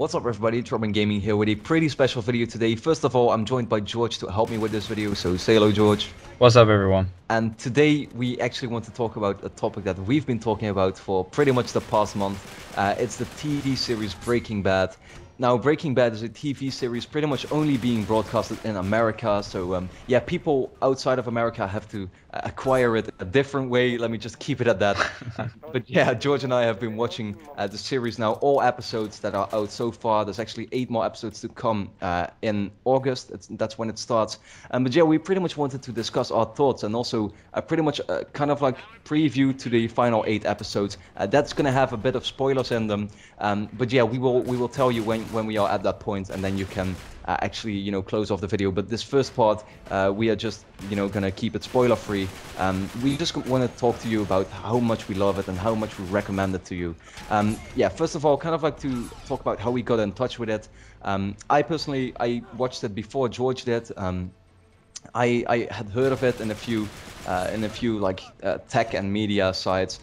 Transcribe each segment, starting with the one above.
What's up everybody, it's RobinGaming here with a pretty special video today. First of all, I'm joined by George to help me with this video, so say hello George. What's up everyone? And today we actually want to talk about a topic that we've been talking about for pretty much the past month. It's the TV series Breaking Bad. Now, Breaking Bad is a TV series pretty much only being broadcasted in America, so yeah, people outside of America have to acquire it a different way. Let me just keep it at that. But yeah, George and I have been watching the series now, all episodes that are out so far. There's actually 8 more episodes to come in August. That's when it starts. But yeah, we pretty much wanted to discuss our thoughts and also pretty much kind of like preview to the final 8 episodes. That's gonna have a bit of spoilers in them. But yeah, we will tell you when we are at that point, and then you can actually, you know, close off the video. But this first part, we are just, you know, gonna keep it spoiler free. We just want to talk to you about how much we love it and how much we recommend it to you. Yeah, first of all, kind of like to talk about how we got in touch with it. I personally, I watched it before George did. I had heard of it in a few like tech and media sites,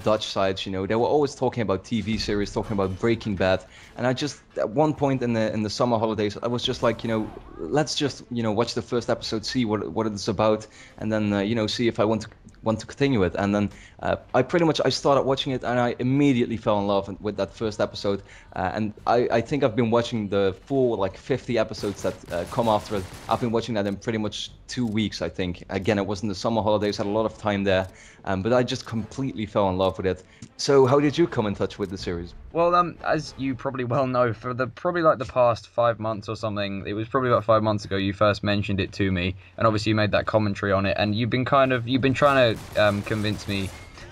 Dutch sites. You know, they were always talking about TV series, talking about Breaking Bad, and I just at one point in the summer holidays, I was just like, you know, let's just, you know, watch the first episode, see what it's about, and then you know, see if I want to continue it. And then I started watching it, and I immediately fell in love with that first episode. And I think I've been watching the full like 50 episodes that come after it. I've been watching that in pretty much 2 weeks, I think. Again, it was in the summer holidays, had a lot of time there, but I just completely fell in love with it. So how did you come in touch with the series? Well, as you probably well know, for probably like the past 5 months or something, it was probably about 5 months ago you first mentioned it to me, and obviously you made that commentary on it, and you've been trying to convince me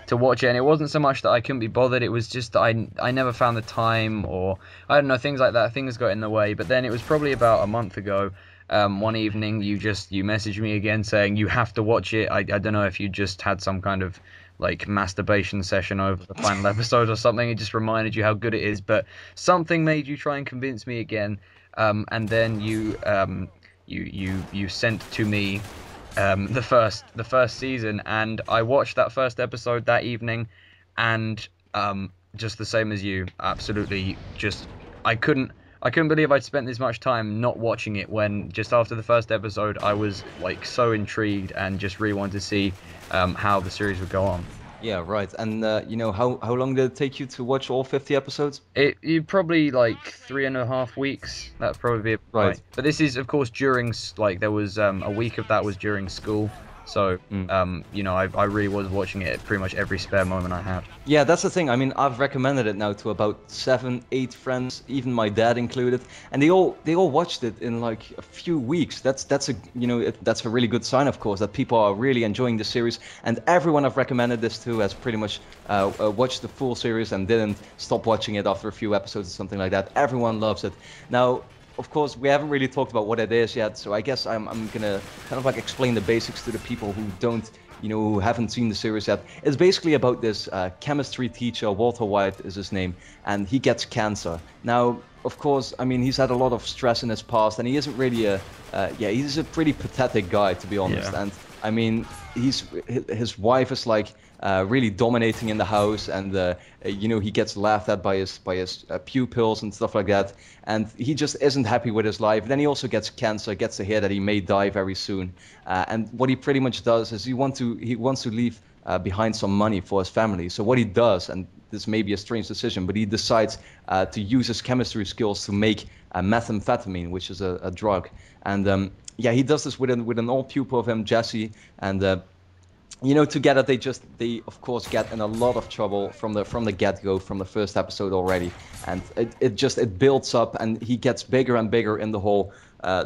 to watch it. And it wasn't so much that I couldn't be bothered, it was just that I never found the time, or I don't know, things like that, things got in the way. But then it was probably about a month ago, one evening you messaged me again saying you have to watch it. I don't know if you just had some kind of like masturbation session over the final episode or something. It just reminded you how good it is, but something made you try and convince me again. And then you sent to me the first season, and I watched that first episode that evening, and just the same as you, absolutely just I couldn't believe I'd spent this much time not watching it, when just after the first episode I was like so intrigued and just really wanted to see how the series would go on. Yeah, right. And you know, how long did it take you to watch all 50 episodes? You probably like 3.5 weeks. That'd probably be right. But this is, of course, during like there was a week of that was during school. So, you know, I really was watching it pretty much every spare moment I had. Yeah, that's the thing. I mean, I've recommended it now to about 7, 8 friends, even my dad included, and they all watched it in like a few weeks. That's a, you know, that's a really good sign, of course, that people are really enjoying the series. And everyone I've recommended this to has pretty much watched the full series and didn't stop watching it after a few episodes or something like that. Everyone loves it. Now, of course, we haven't really talked about what it is yet, so I guess I'm gonna kind of like explain the basics to the people who don't, you know, who haven't seen the series yet. It's basically about this chemistry teacher, Walter White is his name, and he gets cancer. Now, of course, I mean, he's had a lot of stress in his past, and he isn't really yeah, he's a pretty pathetic guy, to be honest. Yeah. And I mean, his wife is like really dominating in the house, and you know, he gets laughed at by his pupils and stuff like that, and he just isn't happy with his life. Then he also gets cancer, gets to hear that he may die very soon, and what he pretty much does is he wants to leave behind some money for his family. So what he does, and this may be a strange decision, but he decides to use his chemistry skills to make methamphetamine, which is a drug. And yeah, he does this with an old pupil of him, Jesse, and you know, together they of course get in a lot of trouble from the get-go, from the first episode already, and it builds up, and he gets bigger and bigger in the whole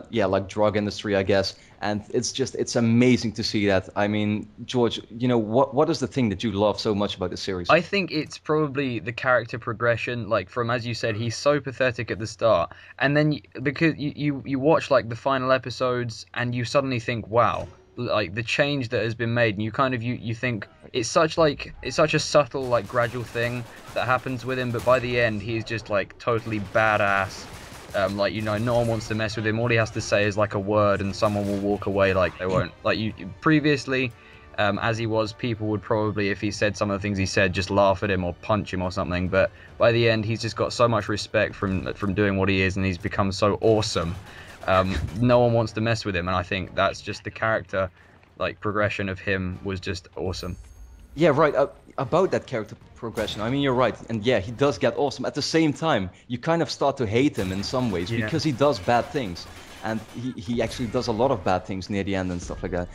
yeah, like drug industry, I guess. And it's amazing to see that. I mean, George, you know, what is the thing that you love so much about the series? I think it's probably the character progression. Like, from, as you said, he's so pathetic at the start, and then because you watch like the final episodes, and you suddenly think, wow, like the change that has been made, and you kind of you think it's such a subtle, like, gradual thing that happens with him, but by the end he's just like totally badass. Like, you know, no one wants to mess with him. All he has to say is like a word and someone will walk away like they won't. Like, you previously as he was, people would probably, if he said some of the things he said, just laugh at him or punch him or something. But by the end, he's just got so much respect from doing what he is, and he's become so awesome. No one wants to mess with him, and I think that's just the character, like, progression of him was just awesome. Yeah, right. About that character progression, I mean, you're right. And yeah, he does get awesome. At the same time, you kind of start to hate him in some ways because he does bad things. And he actually does a lot of bad things near the end and stuff like that.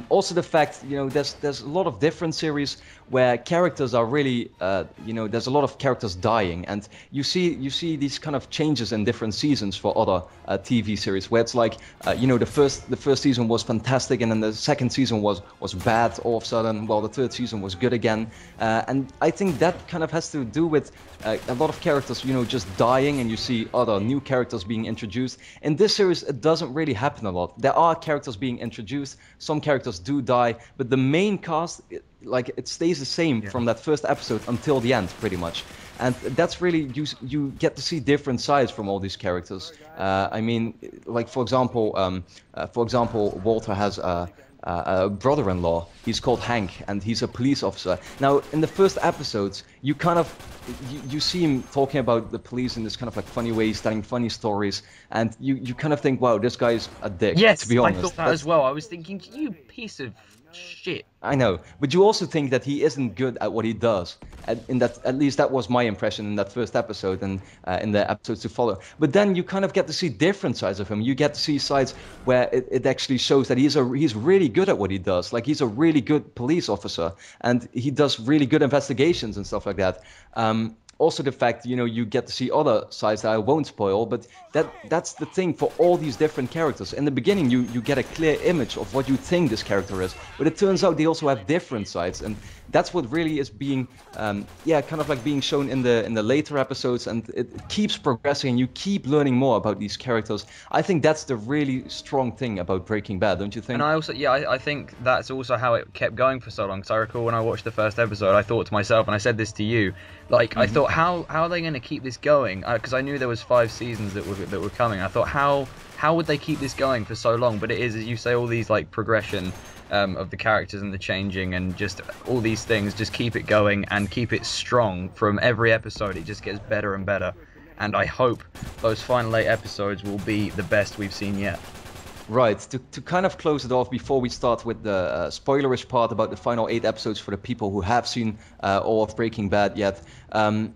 Also, the fact, there's a lot of different series where characters are really, there's a lot of characters dying, and you see these kind of changes in different seasons for other TV series where it's like, the first season was fantastic, and then the second season was bad all of a sudden. Well, the third season was good again, and I think that kind of has to do with a lot of characters, just dying, and you see other new characters being introduced. In this series, it doesn't really happen a lot. There are characters being introduced, some characters do die, but the main cast, it stays the same from that first episode until the end, pretty much. And that's really, you get to see different sides from all these characters. I mean, like, for example, Walter has a brother-in-law. He's called Hank, and he's a police officer. Now, in the first episodes, you see him talking about the police in this kind of like funny way, telling funny stories, and you kind of think, wow, this guy's a dick. Yes, to be honest. I thought that as well. I was thinking, you piece of shit. I know, but you also think that he isn't good at what he does. At least that was my impression in that first episode and in the episodes to follow. But then you kind of get to see different sides of him. You get to see sides where it actually shows that he's really good at what he does. Like, he's a really good police officer, and he does really good investigations and stuff like that. Also, the fact, you get to see other sides that I won't spoil, but that's the thing for all these different characters. In the beginning, you get a clear image of what you think this character is, but it turns out they also have different sides, and that's what really is being, kind of like being shown in the later episodes, and it keeps progressing, and you keep learning more about these characters. I think that's the really strong thing about Breaking Bad, don't you think? And I also, I think that's also how it kept going for so long. Because I recall when I watched the first episode, I thought to myself, and I said this to you, like, I thought, how are they going to keep this going? Because I knew there was 5 seasons that were coming. I thought, how would they keep this going for so long? But it is, as you say, all these like progression of the characters and the changing and just all these things just keep it going and keep it strong from every episode. It just gets better and better. And I hope those final 8 episodes will be the best we've seen yet. Right, to kind of close it off before we start with the spoilerish part about the final 8 episodes for the people who have seen all of Breaking Bad yet, I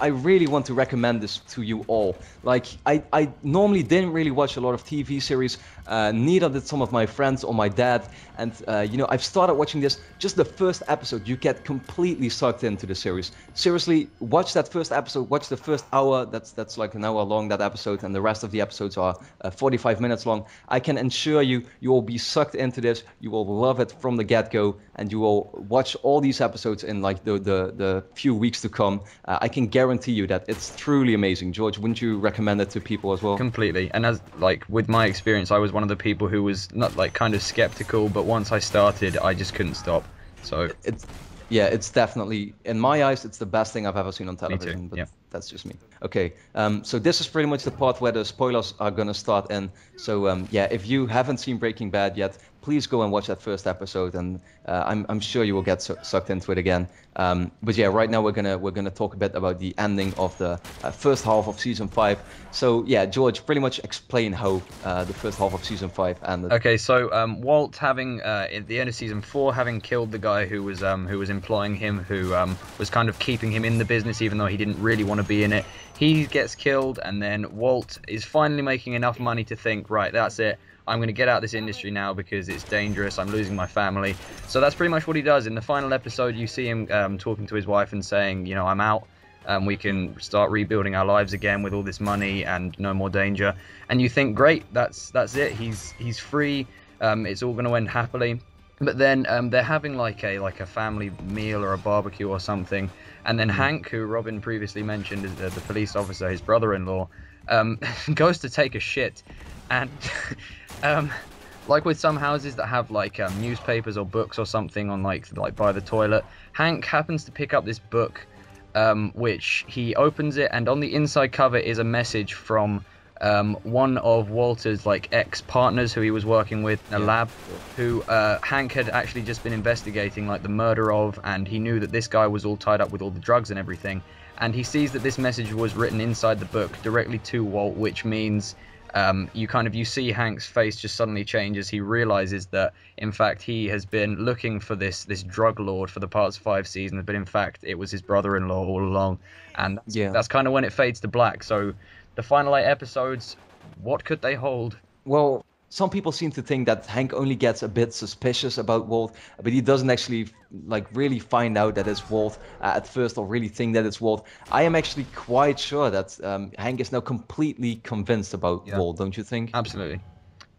really want to recommend this to you all. Like, I normally didn't really watch a lot of TV series, neither did some of my friends or my dad, and I've started watching this. Just the first episode, you get completely sucked into the series. Seriously, watch that first episode, watch the first hour, that's like an hour long, that episode, and the rest of the episodes are 45 minutes long. I can assure you, you will be sucked into this, you will love it from the get-go, and you will watch all these episodes in like the few weeks to come. I can guarantee you that it's truly amazing. George, wouldn't you recommend it to people as well? Completely. And as like with my experience, I was one of the people who was not like kind of skeptical, but once I started, I just couldn't stop. So it's definitely, in my eyes, it's the best thing I've ever seen on television. But that's just me. Okay, so this is pretty much the part where the spoilers are gonna start in. So if you haven't seen Breaking Bad yet, please go and watch that first episode, and I'm sure you will get sucked into it again. But yeah, right now we're gonna talk a bit about the ending of the first half of season 5. So yeah, George, pretty much explain how the first half of season 5 ended. Okay, so Walt having at the end of season 4 having killed the guy who was employing him, who was kind of keeping him in the business even though he didn't really want to be in it. He gets killed, and then Walt is finally making enough money to think, right, that's it. I'm going to get out of this industry now because it's dangerous. I'm losing my family. So that's pretty much what he does. In the final episode, you see him talking to his wife and saying, I'm out. We can start rebuilding our lives again with all this money and no more danger. And you think, great, that's it. He's free. It's all going to end happily. But then they're having like a family meal or a barbecue or something. And then Hank, who Robin previously mentioned as the police officer, his brother-in-law, goes to take a shit. And like with some houses that have like newspapers or books or something on like by the toilet, Hank happens to pick up this book, which he opens it, and on the inside cover is a message from one of Walter's like ex-partners who he was working with in a lab, who Hank had actually just been investigating like the murder of, and he knew that this guy was all tied up with all the drugs and everything. And he sees that this message was written inside the book directly to Walt, which means you see Hank's face just suddenly change as he realizes that in fact he has been looking for this drug lord for the past 5 seasons, but in fact it was his brother-in-law all along. And that's kind of when it fades to black. So the final 8 episodes, what could they hold? Well, some people seem to think that Hank only gets a bit suspicious about Walt, but he doesn't actually like really find out that it's Walt at first, or really think that it's Walt. I am actually quite sure that Hank is now completely convinced about Walt, don't you think? Absolutely.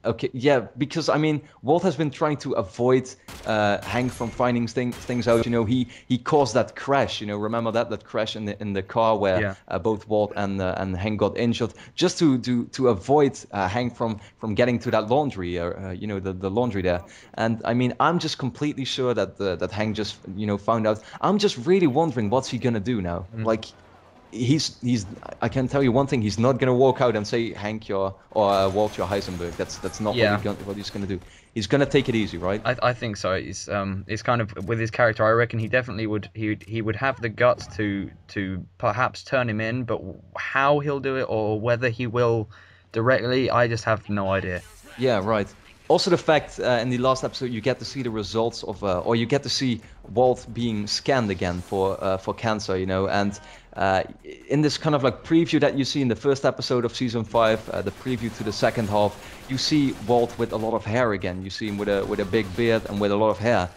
Okay, yeah, because I mean, Walt has been trying to avoid Hank from finding things out. You know, he caused that crash. You know, remember that crash in the car where both Walt and Hank got injured, just to avoid Hank from getting to that laundry, you know, the laundry there. And I mean, I'm just completely sure that that Hank just found out. I'm just really wondering what's he gonna do now, like. I can tell you one thing. He's not gonna walk out and say Hank or Walt you're Heisenberg. That's not what he's gonna do. He's gonna take it easy, right? I think so. It's kind of with his character. I reckon he definitely would. He would have the guts to perhaps turn him in, but how he'll do it or whether he will directly, I just have no idea. Yeah, right. Also, the fact in the last episode you get to see the results of, or you get to see Walt being scanned again for cancer, you know, and in this kind of like preview that you see in the first episode of season 5, the preview to the second half, you see Walt with a lot of hair again. You see him with a big beard and with a lot of hair,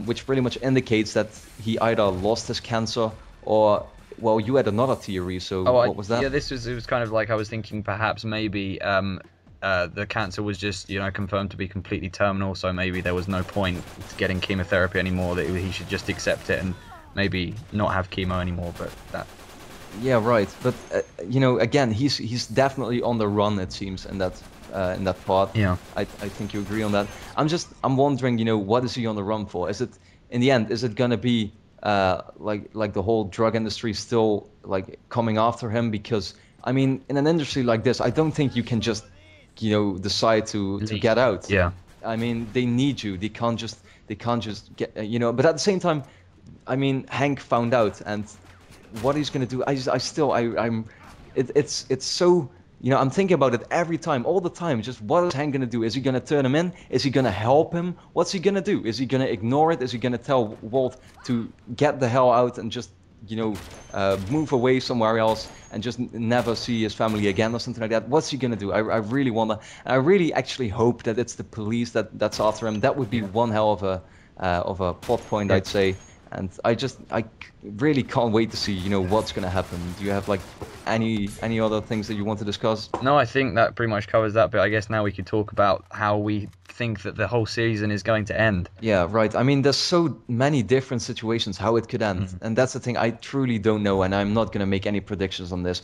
which pretty much indicates that he either lost his cancer or. Well, you had another theory, so what was that? Yeah, it was kind of like I was thinking perhaps maybe the cancer was just, confirmed to be completely terminal, so maybe there was no point getting chemotherapy anymore, that he should just accept it and maybe not have chemo anymore, but that... Yeah, right. But, again, he's definitely on the run, it seems, in that part. Yeah. I think you agree on that. I'm wondering, what is he on the run for? Is it, in the end, is it gonna be like the whole drug industry still like coming after him? Because I mean, in an industry like this, I don't think you can just decide to get out. Yeah. I mean, they need you. They can't just get But at the same time, I mean, Hank found out, and what he's gonna do, it's so. I'm thinking about it every time, all the time. Just what is Hank gonna do? Is he gonna turn him in? Is he gonna help him? What's he gonna do? Is he gonna ignore it? Is he gonna tell Walt to get the hell out and just, move away somewhere else and just never see his family again or something like that? What's he gonna do? I really wonder. I really actually hope that it's the police that's after him. That would be one hell of a plot point, I'd say. And I really can't wait to see, what's going to happen. Do you have like any other things that you want to discuss? No, I think that pretty much covers that bit. I guess now we could talk about how we think that the whole season is going to end. Yeah, right. I mean, there's so many different situations how it could end. And that's the thing. I truly don't know, and I'm not going to make any predictions on this.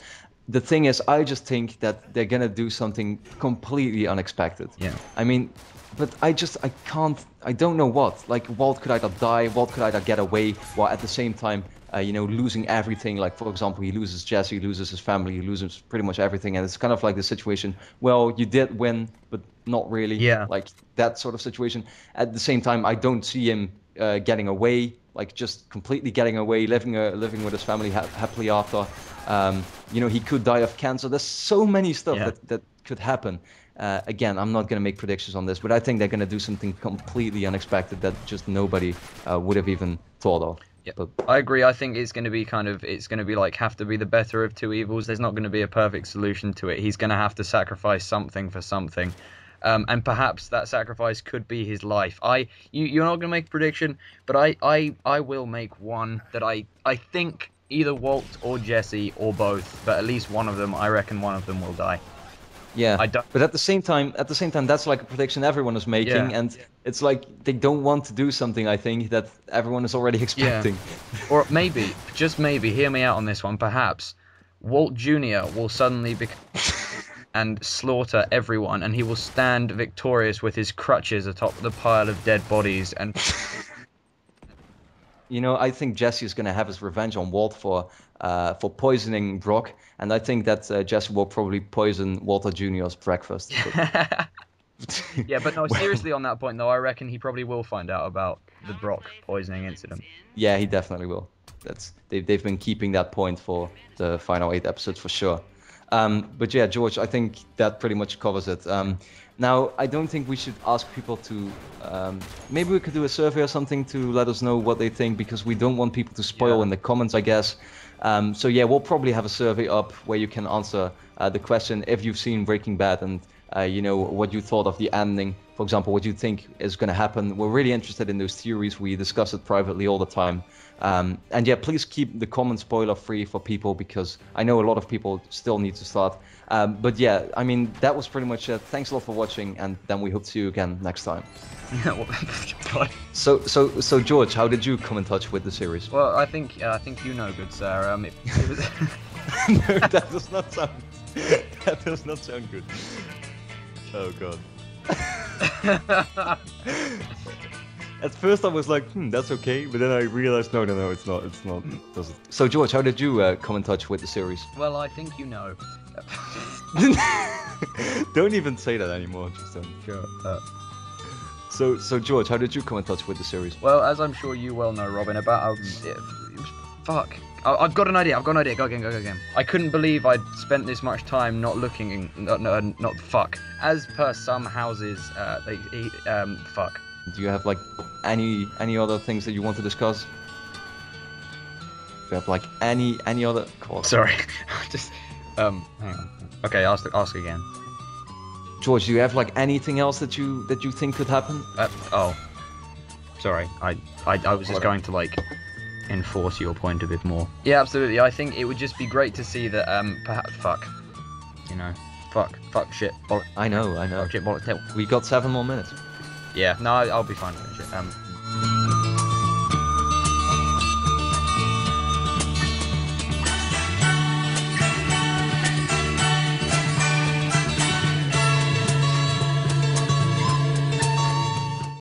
The thing is, I just think that they're going to do something completely unexpected. Yeah. I mean, but I don't know what. Like, Walt could either die, Walt could either get away, while at the same time, losing everything. Like, for example, he loses Jesse, he loses his family, he loses pretty much everything. And it's kind of like the situation, well, you did win, but not really. Yeah. Like, that sort of situation. At the same time, I don't see him getting away, like just completely getting away, living with his family happily after. He could die of cancer. There's so many stuff that could happen. Again, I'm not going to make predictions on this, but I think they're going to do something completely unexpected that just nobody would have even thought of. Yeah, but I agree. I think it's going to be have to be the better of two evils. There's not going to be a perfect solution to it. He's going to have to sacrifice something for something. And perhaps that sacrifice could be his life. You're not going to make a prediction, but I will make one that I think either Walt or Jesse or both, but at least one of them, I reckon one of them will die. Yeah, but at the same time, that's like a prediction everyone is making, and it's like they don't want to do something, I think, that everyone is already expecting. Yeah. Or maybe, just maybe, hear me out on this one, perhaps Walt Jr. will suddenly and slaughter everyone, and he will stand victorious with his crutches atop the pile of dead bodies and... I think Jesse is going to have his revenge on Walt for for poisoning Brock, and I think that Jesse will probably poison Walter Jr.'s breakfast. Yeah, but no, seriously on that point though, I reckon he probably will find out about the Brock poisoning incident. Yeah, he definitely will. They've been keeping that point for the final 8 episodes for sure. But yeah, George, I think that pretty much covers it. Now, I don't think we should ask people to. Maybe we could do a survey or something to let us know what they think, because we don't want people to spoil in the comments, I guess. So yeah, we'll probably have a survey up where you can answer the question if you've seen Breaking Bad and you know, what you thought of the ending. For example, what you think is going to happen. We're really interested in those theories. We discuss it privately all the time. And yeah, please keep the comments spoiler free for people, because I know a lot of people still need to start. But yeah, I mean, that was pretty much it. Thanks a lot for watching, and then we hope to see you again next time. So George, how did you come in touch with the series? Well, I think you know, good sir. It was No, that does not sound. That does not sound good. Oh god. At first I was like, that's okay, but then I realized, no, it's not. It doesn't. So George, how did you come in touch with the series? Well, I think you know. Don't even say that anymore. Just don't. Sure. So George, how did you come in touch with the series? Well, as I'm sure you well know, Robin, about fuck. I've got an idea. Go again. I couldn't believe I'd spent this much time not looking. Not fuck. As per some houses, fuck. Do you have like any other things that you want to discuss? Do you have like any other? Sorry, just hang on. Okay, ask again. George, do you have like anything else that you think could happen? Sorry. I was just going to like enforce your point a bit more. Yeah, absolutely. I think it would just be great to see that perhaps fuck shit bollock. I know. Fuck, shit bollock tail. We got 7 more minutes. Yeah, no, I'll be fine with it.